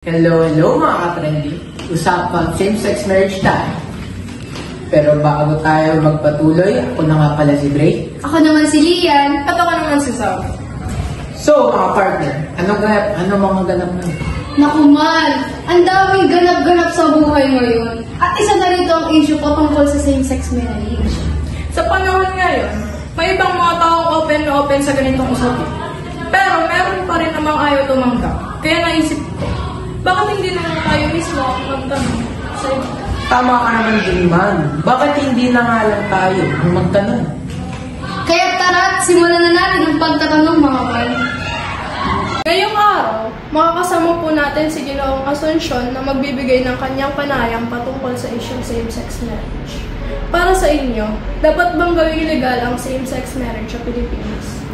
Hello mga ka-trendy. Usapang same-sex marriage tayo. Pero bago tayo magpatuloy, ako na nga pala si Bray. Ako naman si Lian. At ako naman si Sam. So mga partner, ano mga ganap na? Naku man, ang daming ganap-ganap sa buhay ngayon. At isa na rito ang issue patungkol sa same-sex marriage. Sa panahon ngayon, may ibang mga taong open na open sa ganitong usapin. Pero meron pa rin namang ayaw tumanggap. Kaya naisip ko, bakit hindi naman tayo mismo magtanong sa iyo? Tama ka naman, Jayman. Bakit hindi na nga lang tayo ang magtanong? Kaya tara't simulan na natin ang pagtatanong mga pan. Ngayong araw, makakasama po natin si Ginoong Asuncion na magbibigay ng kanyang panayam patungkol sa isyong same-sex marriage. Para sa inyo, dapat bang gawing legal ang same-sex marriage sa Pilipinas?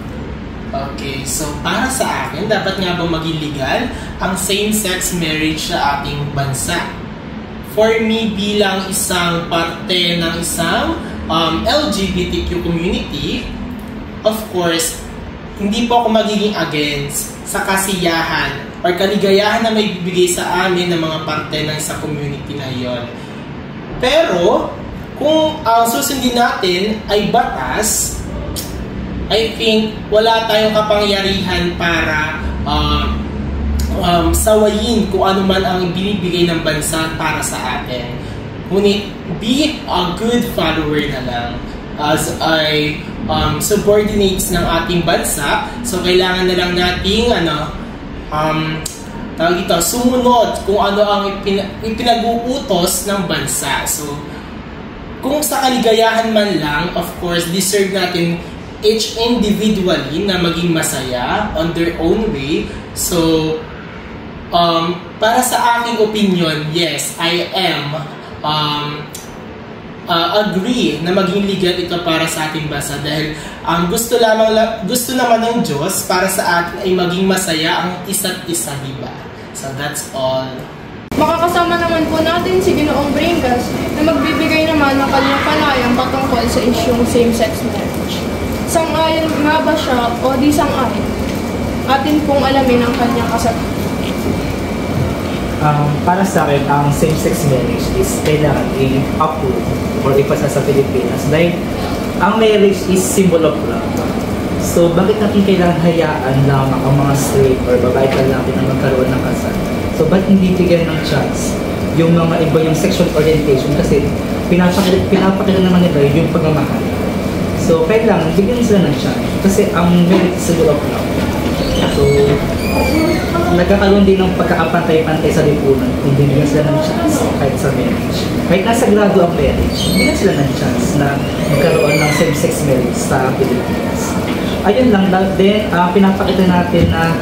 Okay, so para sa akin, dapat nga ba maging legal ang same-sex marriage sa ating bansa? For me, bilang isang parte ng isang LGBTQ community, of course, hindi po ako magiging against sa kasiyahan or kaligayahan na may bibigay sa amin ng mga parte ng isang community na yon. Pero, kung ang susundin natin ay batas, I think wala tayong kapangyarihan para sawayin kung ano man ang binibigay ng bansa para sa atin. Ngunit be a good follower na lang as ay subordinates ng ating bansa. So kailangan na lang nating sumunod kung ano ang ipinag-uutos ng bansa. So kung sa kaligayahan man lang, of course, deserve natin each individually na maging masaya on their own way. So, para sa aking opinion, yes, I am agree na maging legal ito para sa ating bansa dahil ang gusto naman ng Diyos para sa atin ay maging masaya ang isa't isa, diba? So, that's all. Makakasama naman po natin si Ginoong Bringas na magbibigay naman ng kanyang panayam patungkol sa isyong same-sex marriage. Sang-ayon nga ba siya o di sang-ayon? Atin pong alamin ang kanyang kasagot. Para sa akin, ang same-sex marriage is kailangan i-approve or ipasa sa Pilipinas dahil ang marriage is symbol of love. So, bakit natin kailangan hayaan lamang ang mga straight or babae ka natin na magkaroon ng kasal? So, ba't hindi bigyan ng chance yung mga iba yung sexual orientation kasi pinapakita naman nila yung pagmamahal. So, kailangan bigyan sila ng chance kasi ang marriage is symbol of love. So, nagkakaroon din ng pagkakapantay-pantay sa lipunan kung bigyan sila ng chance kahit sa marriage. Kahit nasa grado ang marriage, bigyan sila ng chance na magkaroon ng same-sex marriage sa Pilipinas. Ayun lang, then pinapakita natin na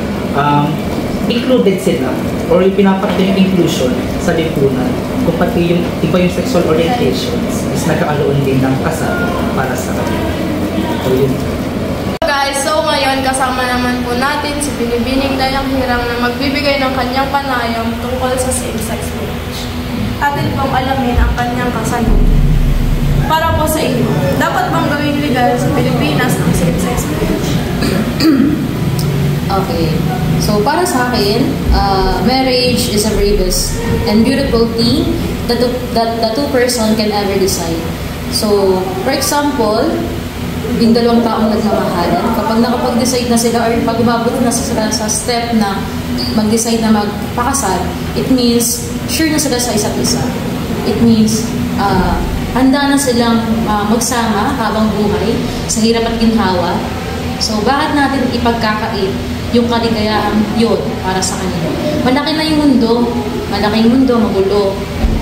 included sila or pinapakita yung inclusion sa lipunan kung pati yung iba yung sexual orientations is nagkakaroon din ng kasal para sa kanila. So, yun. Guys, so ngayon kasama naman po natin si Binibining Dayang Hirang na magbibigay ng kanyang panayam tungkol sa same-sex marriage. Atin pong alamin ang kanyang kasagot. Para po sa inyo, dapat bang gawing legal sa Pilipinas ang same-sex marriage? Okay. So, para sa akin, marriage is a bravest and beautiful thing that the two person can ever decide. So, for example, yung dalawang taong nagmamahalan, kapag nakapag-decide na sila or pag umabot na sila sa step na mag-decide na magpakasal, it means sure na sila sa isa't isa. It means handa na silang magsama habang buhay sa hirap at ginhawa. So, bakit natin ipagkakait yung kaligayahan yun para sa kanila? Malaki na yung mundo, malaking mundo, magulo.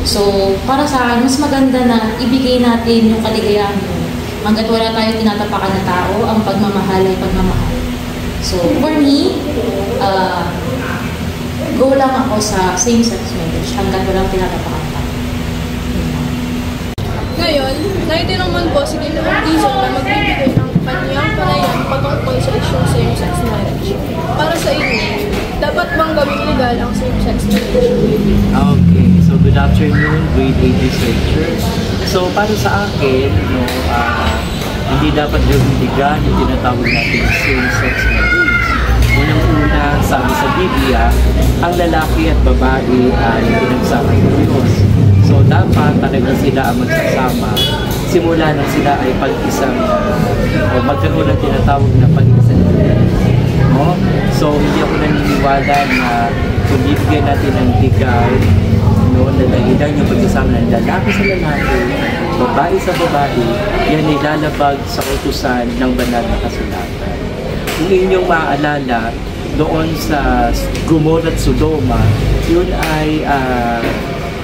So, para sa akin, mas maganda na ibigay natin yung kaligayahan yun. Hanggat wala tayo tinatapakan na tao, ang pagmamahal ay pagmamahal. So, for me, go lang ako sa same-sex marriage hanggat walang tinatapakan na tao. Ngayon, naman po si Ginoong Dizon na magbibigay ng kanyang panayam patungkol sa isyong same-sex marriage. Para sa inyo, dapat bang gawing legal ang same-sex marriage? Okay, so good afternoon, grade 8 researchers. So para sa akin, hindi dapat gawing legal yung tinatawag natin same-sex marriage. Unang-una, sabi sa Biblia, ang lalaki at babae ay pinagsama ng Diyos. So dapat talaga sila ang magsasama simula nang sila ay pag-isang o magkaroon ng tinatawag na pag-isang no? So hindi ako naniniwala na kung bibigyan natin ng legal na dahilan yung pagsasama ng lalaki sa lalaki, babae sa babae, yan ay lalabag sa utusan ng banal na kasulatan. Kung inyong maaalala, doon sa Gomorra at Sodoma, yun ay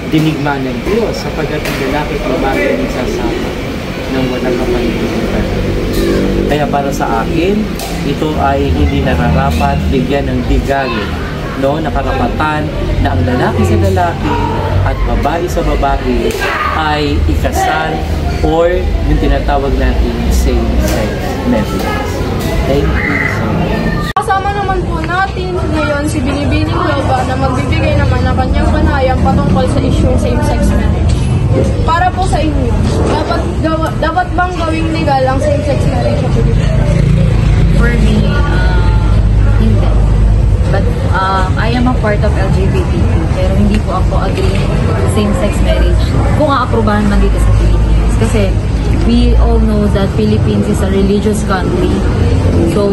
dinigma ng Diyos sapagkat ang lalaki at babae ay nagsasama ng walang kapaligiran. Kaya para sa akin, ito ay hindi nararapat bigyan ng legal na karapatan na ang lalaki sa lalaki at babae sa babae ay ikasal or yung tinatawag natin same-sex marriage. Thank you so much. Kasama naman po natin ngayon si Binibining Loba na magbibigay naman ng kanyang panayam patungkol sa issue same-sex marriage. Para po sa inyo, dapat bang gawing legal ang same-sex marriage sa Pilipinas? For me, hindi. But I am a part of LGBTQ, pero hindi po ako agree with same-sex marriage kung aaprubahan man dito sa Philippines. Kasi we all know that Philippines is a religious country. So,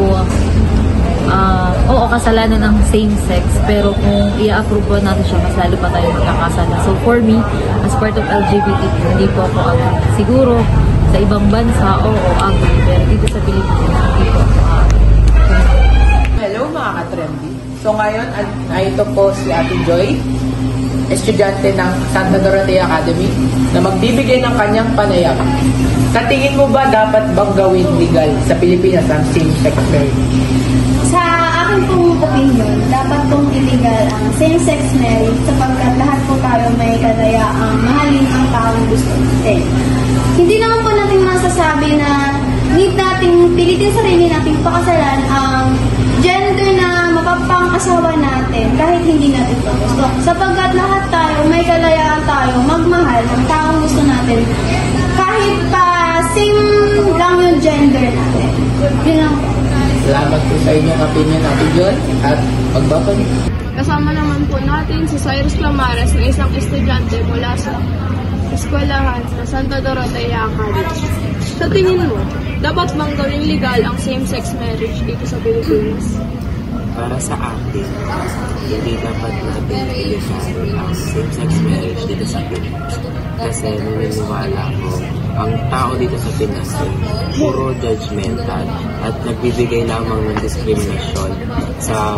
oo, kasalanan ng same-sex, pero kung i-approve natin siya, mas lalo pa tayo magkakasala. So for me, as part of LGBTQ, hindi po ako agree. Siguro, sa ibang bansa, oo, agree. Pero dito sa Pilipinas, hindi po ako agree. Hello mga ka-trendy. So ngayon, ito po si Ate Joy, estudyante ng Santa Dorotea Academy, na magbibigay ng kanyang panayam. Sa tingin mo ba dapat bang gawin legal sa Pilipinas ang same-sex marriage? Sa akin pong opinion, dapat pong illegal ang same-sex marriage sapagkat lahat po tayo may kadayaang mahalin ang taong gusto natin. Hindi naman po natin masasabi na need nating pilitin sarili nating pakasalan ang gender na mapapang-asawa natin kahit hindi natin ito gusto. Sapagkat lahat tayo may kalayaan tayo magmahal ng taong gusto natin kahit pa same lang yung gender natin. Yun lang po. Salamat po sa inyong opinion, Ate Joy, at pagbabalik. Kasama naman po natin si Cyrus Clamares na isang estudyante mula sa eskwelahan sa Santa Dorotea Academy. Sa tingin mo, dapat bang gawing legal ang same-sex marriage dito sa Pilipinas? Para sa akin, hindi dapat natin ilisan ang same-sex marriage dito sa Pinas. Kasi naniniwala ko, ang tao dito sa Pinas ay puro judgmental at nagbibigay lamang ng discrimination sa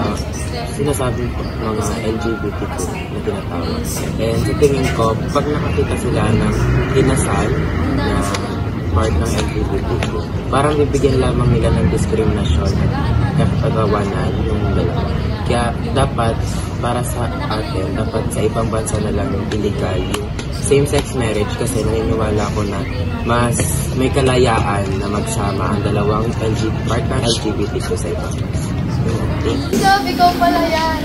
sinasabing mga LGBTQ na tinatawag. And sa tingin ko, pag nakakita sila ng kinasal na part ng LGBTQ, parang bibigyan lamang nila ng discrimination at kagawanan yung dalawa. Kaya dapat, para sa atin, dapat sa ibang bansa na lang illegal yung same-sex marriage kasi naniniwala ko na mas may kalayaan na magsama ang dalawang part ng LGBTQ sa ibang bansa. Sabi ko pala yan.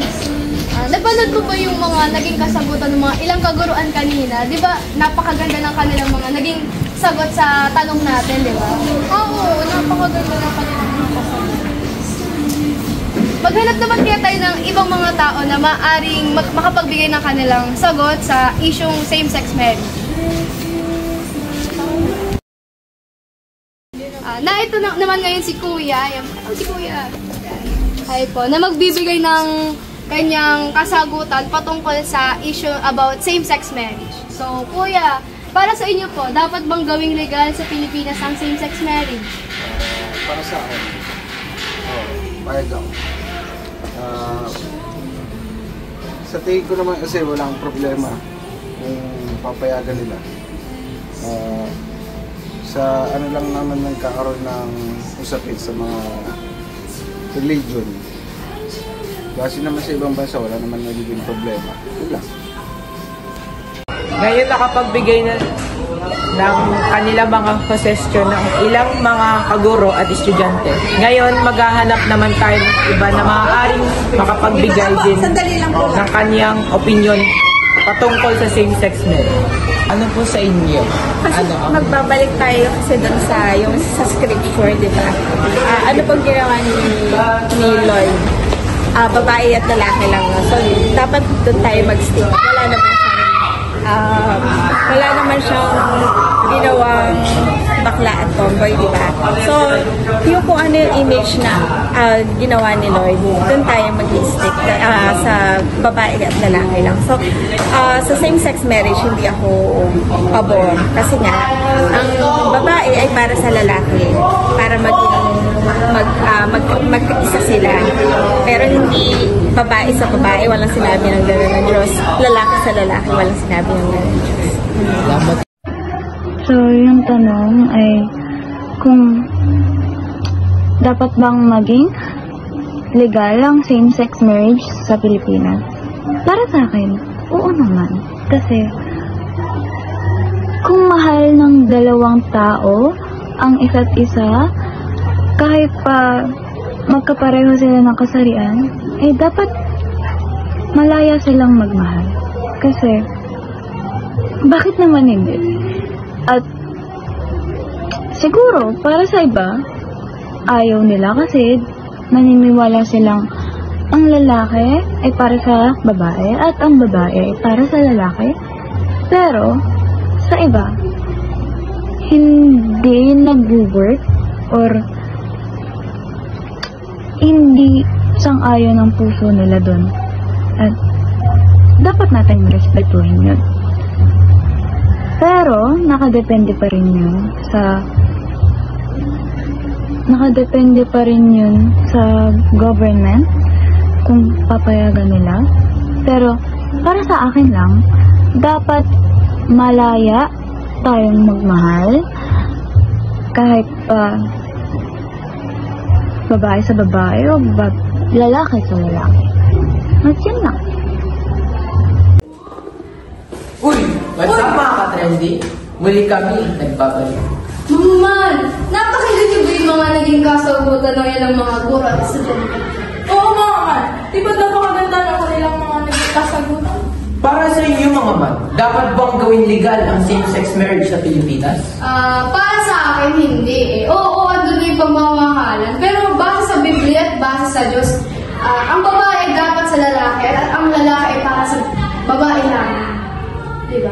Napanood ko ba yung mga naging kasagutan ng mga ilang kaguruan kanina? Di ba napakaganda ng kanilang mga naging sagot sa tanong natin, di ba? Oo, napakaganda ng kanilang mga kasagot. Maghanap naman kaya tayo ng ibang mga tao na maaring makapagbigay ng kanilang sagot sa isyong same-sex marriage. Ito naman ngayon si Kuya. Si Kuya. Ay po, na magbibigay ng kanyang kasagutan patungkol sa issue about same-sex marriage. So, Kuya, para sa inyo po, dapat bang gawing legal sa Pilipinas ang same-sex marriage? Para sa akin, payag ako. Sa tingin ko naman kasi walang problema kung papayagan nila. Sa ano lang naman nagkakaroon ng usapin sa mga religion. Kasi naman sa ibang bansa wala naman nagiging problema. Yun lang. Ngayon nakapagbigay na ng kanila mga suggestion ng ilang mga kaguro at estudyante. Ngayon maghahanap naman tayo ng iba na maaaring makapagbigay din ng kanyang opinion patungkol sa same-sex marriage. Ano po sa inyo? Kasi magbabalik tayo kasi dun sa yung sa scripture, di ba? Ano pong ginawa ni Lord? babae at lalaki lang. No? So, dapat doon tayo mag-stick. Wala naman siyang ginawang bakla at tomboy, di ba? So, yung kung ano yung image na ginawa ni Lloyd, doon tayo mag-stick sa babae at lalaki lang. So, sa same-sex marriage, hindi ako pabor. Kasi nga, ang babae ay para sa lalaki, para magkaisa sila. Pero hindi babae sa babae, walang sinabi ng gano'n ng Diyos. Lalaki sa lalaki, walang sinabi ng gano'n ng Diyos. So, yung tanong ay kung dapat bang maging legal ang same-sex marriage sa Pilipinas? Para sa akin, oo naman. Kasi kung mahal ng dalawang tao ang isa't isa, kahit pa magkapareho sila ng kasarian, eh dapat malaya silang magmahal. Kasi bakit naman hindi? At siguro, para sa iba, ayaw nila kasi naniniwala silang ang lalaki ay para sa babae at ang babae ay para sa lalaki. Pero, sa iba, hindi nag-work or hindi sang-ayon ang puso nila dun. At dapat natin respetuhin yun. Pero, nakadepende pa rin yun sa government kung papayagan nila. Pero, para sa akin lang, dapat malaya tayong magmahal kahit pa babae sa babae o lalaki sa lalaki. At yun lang. Uy! What's up mga ka-trendy? Muli kami nagbabalik. Man! Napakinggan niyo ba yung mga naging kasagutan ng ilang mga guro at estudyante? Oo mga man! Di ba napakaganda ng kanilang mga naging kasagutan? Para sa inyo mga man, dapat bang gawin legal ang same-sex marriage sa Pilipinas? Para sa akin, hindi eh. Oo, andun yung pagmamahalan. Pero base sa Biblia at base sa Diyos, ang babae dapat sa lalaki at ang lalaki para sa babae lang. Diba?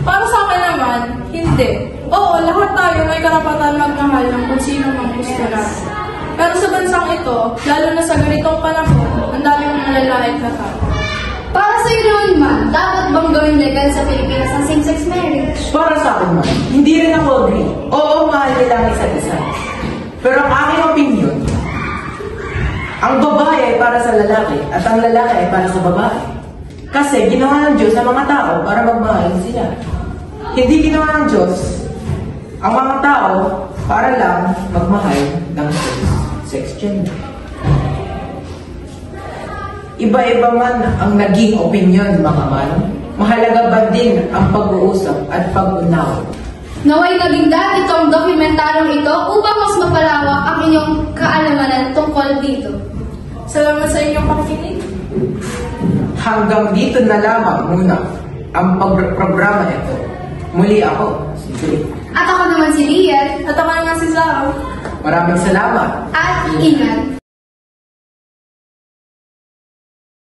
Para sa akin naman, hindi. Oo, lahat tayo may karapatan magmahal ng kung sino mang gusto natin. Pero sa bansang ito, lalo na sa ganitong panahon, ang daming mga lalait na tao. Para sa iyo naman man, dapat bang gawin legal sa Pilipinas ang same-sex marriage? Para sa akin man, hindi rin ako agree. Oo, mahal nila ang isa't isa. Pero ang aking opinion, ang babae ay para sa lalaki at ang lalaki ay para sa babae. Kasi ginawa ng Diyos ang mga tao para magmahalin sila. Hindi ginawa ng Diyos ang mga tao para lang magmahal ng sex gender. Iba-iba man ang naging opinion mga man, mahalaga ba din ang pag-uusap at pag-unaw? Naway maging dahil itong dokumentarong ito upang mas mapalawak ang inyong kaalamanan tungkol dito. Salamat sa inyong pakikinig. Hanggang dito na lamang muna ang programa ito. Muli ako, si Jay. At ako naman si Lian. At ako naman si Zao. Maraming salamat. At ingat.